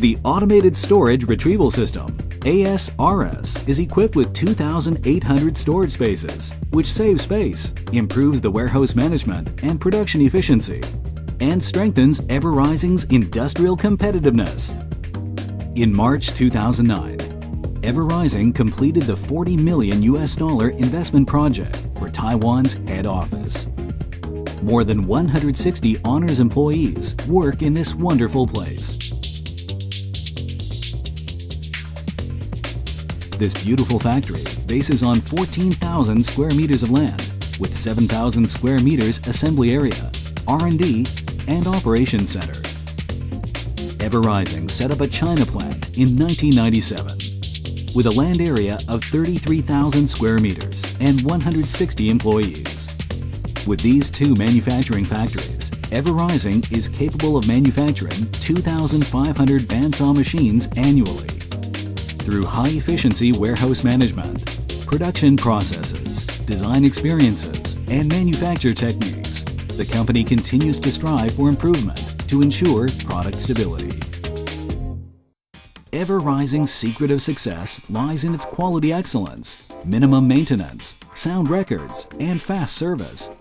The Automated Storage Retrieval System, ASRS, is equipped with 2,800 storage spaces, which saves space, improves the warehouse management and production efficiency, and strengthens EVERISING's industrial competitiveness. In March 2009, EVERISING completed the $40 million investment project for Taiwan's head office. More than 160 honors employees work in this wonderful place. This beautiful factory bases on 14,000 square meters of land with 7,000 square meters assembly area, R&D, and operations center. EVERISING set up a China plant in 1997 with a land area of 33,000 square meters and 160 employees. With these two manufacturing factories, EVERISING is capable of manufacturing 2,500 bandsaw machines annually. Through high-efficiency warehouse management, production processes, design experiences, and manufacture techniques, the company continues to strive for improvement to ensure product stability. EVERISING's secret of success lies in its quality excellence, minimum maintenance, sound records, and fast service.